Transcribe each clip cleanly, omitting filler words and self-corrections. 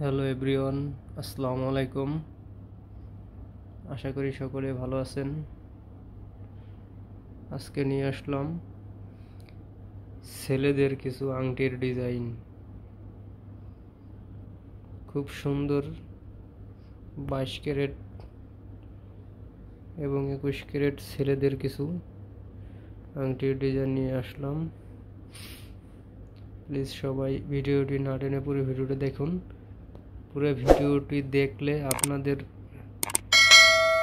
Hello everyone, আসসালামু আলাইকুম। আশা করি সকলে ভালো আছেন। আজকে নিয়ে আসলাম ছেলেদের কিছু আংটির ডিজাইন। খুব সুন্দর 22 ক্যারেট এবং 21 ক্যারেট ছেলেদের কিছু আংটির ডিজাইন নিয়ে আসলাম। প্লিজ সবাই ভিডিওটি না টেনে পুরো ভিডিওটি দেখুন। পুরো ভিডিওটি দেখলে আপনাদের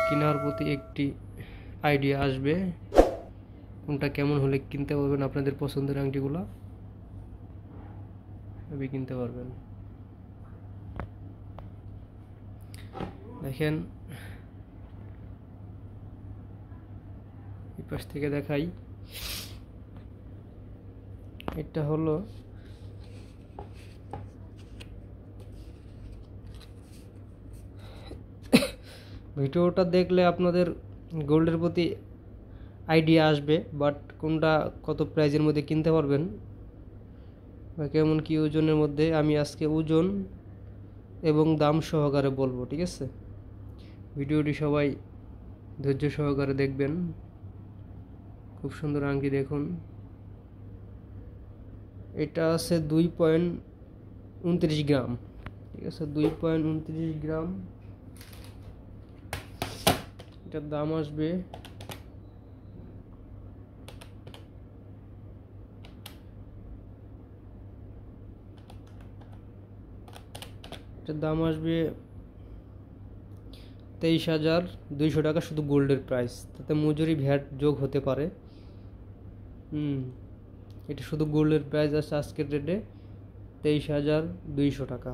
কেনার প্রতি একটি আইডিয়া আসবে, কোনটা কেমন হলে কিনতে পারবেন। আপনাদের পছন্দের আংটিগুলো আপনি কিনতে পারবেন। দেখেন, এই পাশ থেকে দেখাই। এটা হলো ভিডিওটা দেখলে আপনাদের গোল্ডের প্রতি আইডিয়া আসবে, বাট কোনটা কত প্রাইজের মধ্যে কিনতে পারবেন বা কেমন কি ওজনের মধ্যে, আমি আজকে ওজন এবং দাম সহকারে বলবো, ঠিক আছে? ভিডিওটি সবাই ধৈর্য সহকারে দেখবেন। খুব সুন্দর আংটি দেখুন। এটা আছে 2.29 গ্রাম, ঠিক আছে? 2.29 গ্রাম। এটার দাম আসবে এটার দাম আসবে 23,200 টাকা, শুধু গোল্ডের প্রাইস। তাতে মজুরি ভ্যাট যোগ হতে পারে। এটা শুধু গোল্ডের প্রাইস আছে আজকের রেটে 23,200 টাকা।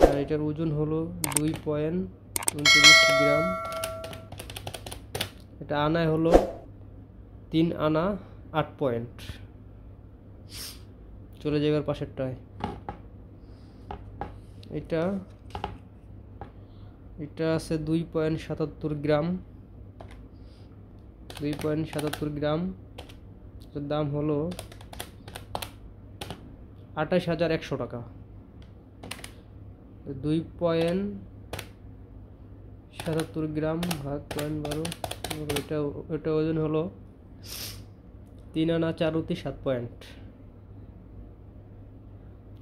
আর এটার ওজন হলো 2.29 গ্রাম। এটা আনায় হলো 3 আনা 8 পয়েন্ট। চলে যাবার পাশেরটায়। এটা আছে 2.77 গ্রাম। 2.77 গ্রাম। এটার দাম হলো 28,100 টাকা। 2.77 গ্রাম ভাগ 0.12, এটা ওজন হলো 3 আনা 4/7 পয়েন্ট।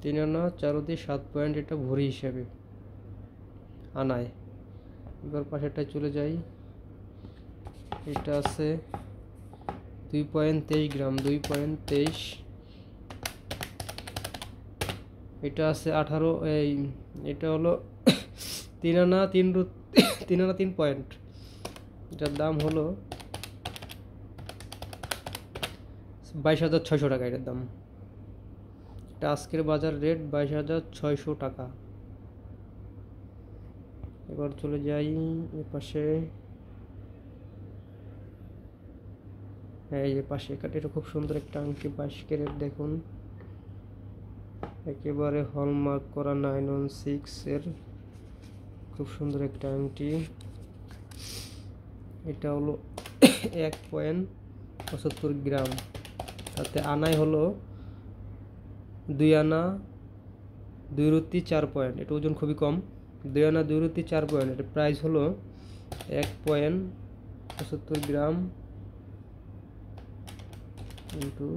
3 আনা 4/7 পয়েন্ট, এটা ভরি হিসেবে আনায়। এবার পাশেরটায় চলে যাই। এটা আছে 2.23 গ্রাম। 2.23। এটা আছে 18। এটা হলো 3 আনা 3 পয়েন্ট। এটার দাম হলো 22,600 টাকা। এটার দাম, এটা আজকের বাজার রেট 22,600 টাকা। এবার চলে যাই এ পাশে। এই যে পাশে এটা খুব সুন্দর একটা আংটি, 22 ক্যারেট দেখুন। একেবারে হলমার্ক করা 916 এর খুব সুন্দর একটা আংটি। এটা হলো 1.75 গ্রাম। তাতে আনায় হলো 2 আনা 2/4 পয়েন্ট। এটা ওজন খুবই কম। 2 আনা 2/4 পয়েন্ট। এটা প্রাইস হলো 1.75 গ্রাম ইন্টু,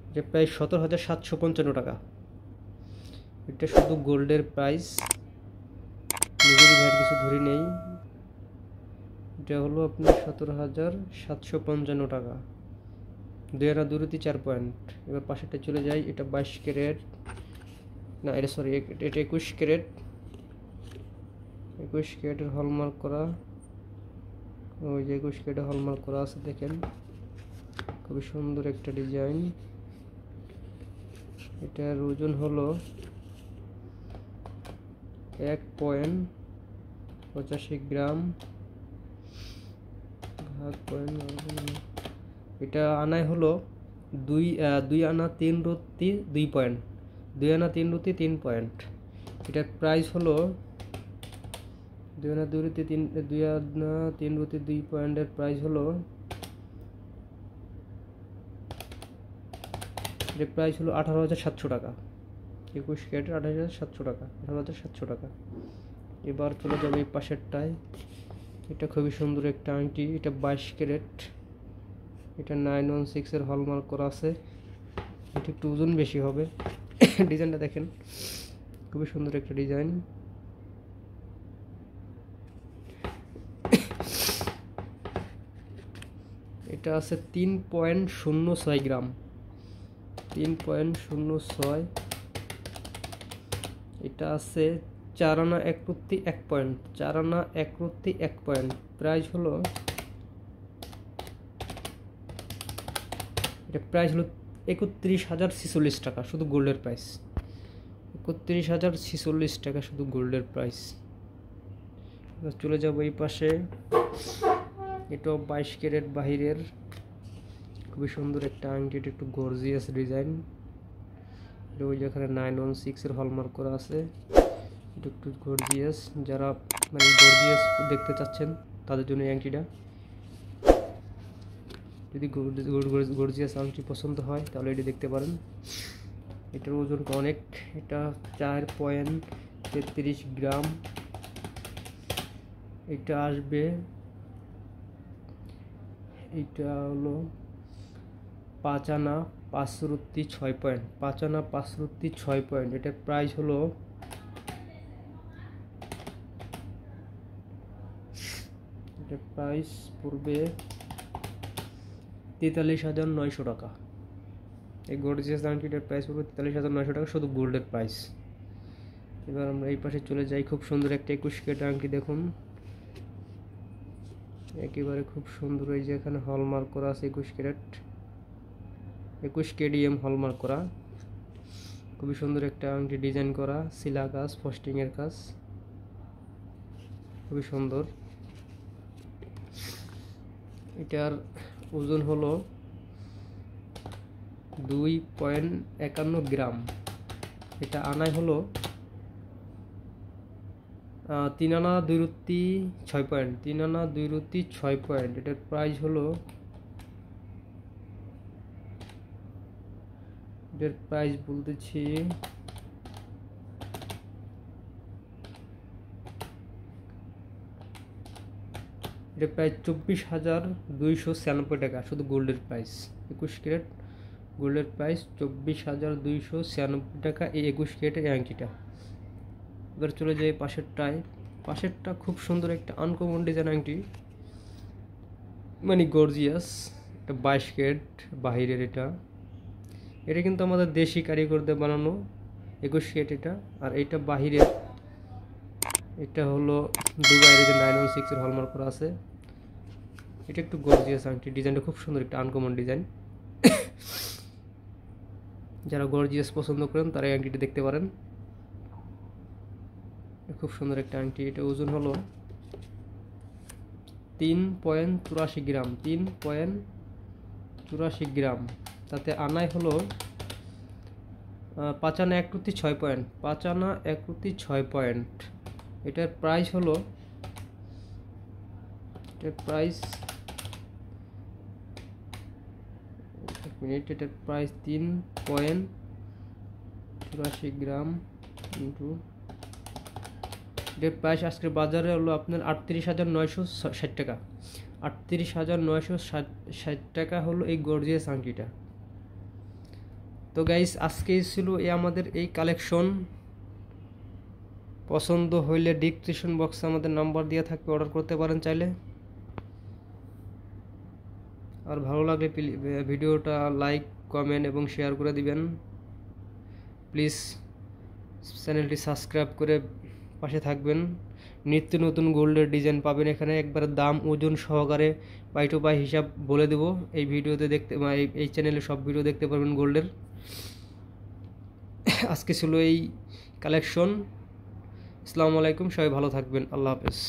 এটা প্রায় 17,755 টাকা। এটা শুধু গোল্ডের প্রাইস, মজুরি ভ্যাট কিছু ধরে নেই। এটা হলো আপনার 17,755 টাকা। 2 আনা 2/4 পয়েন্ট। এবার পাশেরটা চলে যাই। এটা 22 ক্যারেট না, এটা সরি, এটা 21 ক্যারেট। 21 ক্যারেটের হলমার্ক করা। ওই যে 21 ক্যারেটের হলমার্ক করা আছে, দেখেন খুবই সুন্দর একটা ডিজাইন। এটার ওজন হলো 1.85 গ্রাম ভাগ 0.12। এটা আনায় হলো 2 আনা 3/2 পয়েন্ট। 2 আনা 3/3 পয়েন্ট। এটার প্রাইস হলো 2 আনা 3/2 পয়েন্টের প্রাইস হলো এর প্রাইস হলো 18,700 টাকা। 21 ক্যারেট 28,700 টাকা, 18,700 টাকা। এবার চলে যাবে এই পাশেরটায়। এটা খুবই সুন্দর একটা আংটি, এটা 22 ক্যারেট, এটা 916 এর হলমার্ক করা আছে। এটা একটু ওজন বেশি হবে। ডিজাইনটা দেখেন, খুবই সুন্দর একটা ডিজাইন। এটা আছে 3.06 গ্রাম, 3.06। এটা আছে 4 আনা 1 প্রতি 1 পয়েন্ট, 4 আনা 1 প্রতি 1 পয়েন্ট। প্রাইস হলো, এটা প্রাইস হলো 31,046 টাকা, শুধু গোল্ডের প্রাইস 31,046 টাকা, শুধু গোল্ডের প্রাইস। চলে যাবো এই পাশে। এটাও 22 ক্যারেট বাহিরের, খুবই সুন্দর একটা আংটি। এটা একটু গর্জিয়াস ডিজাইন। এটা ওই যেখানে 916 এর হলমার্ক করা আছে। এটা একটু গর্জিয়াস, যারা মানে গর্জিয়াস দেখতে চাচ্ছেন তাদের জন্য এই আংটিটা। যদি গর্জিয়াস আংটি পছন্দ হয় তাহলে এটি দেখতে পারেন। এটার ওজনটা অনেক, এটা 4.33 গ্রাম। এটা আসবে, এটা হলো 5 আনা 5 রুত্তি 6 পয়েন্ট, 5 আনা 5 রুত্তি 6 পয়েন্ট। এটার প্রাইস হলো, এটার প্রাইস পড়বে 43,900 টাকা। এই গর্জিয়াস আংটিটার প্রাইস পড়বে 43,900 টাকা, শুধু গোল্ডের প্রাইস। এবার আমরা এই পাশে চলে যাই। খুব সুন্দর একটা 21 ক্যারেট আংটি দেখুন, একেবারে খুব সুন্দর। এই যে এখানে হলমার্ক করা আছে 21 ক্যারেট, 21 কেডিএম হলমার্ক করা। খুবই সুন্দর একটা আংটি, ডিজাইন করা, সিলা কাজ, ফস্টিং এর কাজ, খুবই সুন্দর। এটার ওজন হলো 2.51 গ্রাম। এটা আনায় হলো 3 আনা 2 রুত্তি 6 পয়েন্ট, 3 আনা 2 রুত্তি 6 পয়েন্ট। এটার প্রাইস হলো, এটার প্রাইস বলতেছি এটা প্রায় 24,296 টাকা, শুধু গোল্ডের প্রাইস। 21 ক্যারেট গোল্ডের প্রাইস 24,296 টাকা, এই 21 ক্যারেটের এই আংটিটা। এবার চলে যাই পাশেরটায়। পাশেরটা খুব সুন্দর একটা আনকমন ডিজাইন আংটি, মানে গর্জিয়াস। এটা 22 ক্যারেট বাহিরের। এটা কিন্তু আমাদের দেশি কারিগরদের বানানো 21 ক্যারেট এটা। আর এটা বাহিরের, এটা হলো দুবাইয়ের যে 916 এর হলমার্ক করা আছে। এটা একটু গর্জিয়াস আংটি, ডিজাইনটা খুব সুন্দর, একটা আনকমন ডিজাইন। যারা গর্জিয়াস পছন্দ করেন তারা এই আংটিটি দেখতে পারেন। খুব সুন্দর একটা আংটি। এটা ওজন হলো 3.84 গ্রাম, 3.84 গ্রাম। তাতে আনায় হলো 5 আনা 1 রুত্তি 6 পয়েন্ট, 5 আনা 1 রুত্তি 6 পয়েন্ট। এটার প্রাইস হলো, এটার প্রাইস, এক মিনিট, এটার প্রাইস 3.84 গ্রাম ইন্টু, এটার প্রাইস আজকের বাজারে হলো আপনার 38,960 টাকা। 38,960 টাকা হলো এই গর্জিয়াস আংটিটা। তো গাইস, আজকেই ছিল আমাদের এই কালেকশন। পছন্দ হইলে ডিসক্রিপশন বক্সে আমাদের নাম্বার দেওয়া থাকবে, অর্ডার করতে পারেন চাইলে। আর ভালো লাগলে ভিডিওটা লাইক, কমেন্ট এবং শেয়ার করে দিবেন। প্লিজ চ্যানেলটি সাবস্ক্রাইব করে পাশে থাকবেন। নিত্য নতুন গোল্ডের ডিজাইন পাবেন এখানে, একবারে দাম ওজন সহকারে বাই টু বাই হিসাব বলে দেব। এই ভিডিওতে দেখতে, এই চ্যানেলে সব ভিডিও দেখতে পারবেন গোল্ডের। আজকে ছিল এই কালেকশন। আসসালামু আলাইকুম, সবাই ভালো থাকবেন, আল্লাহ হাফেজ।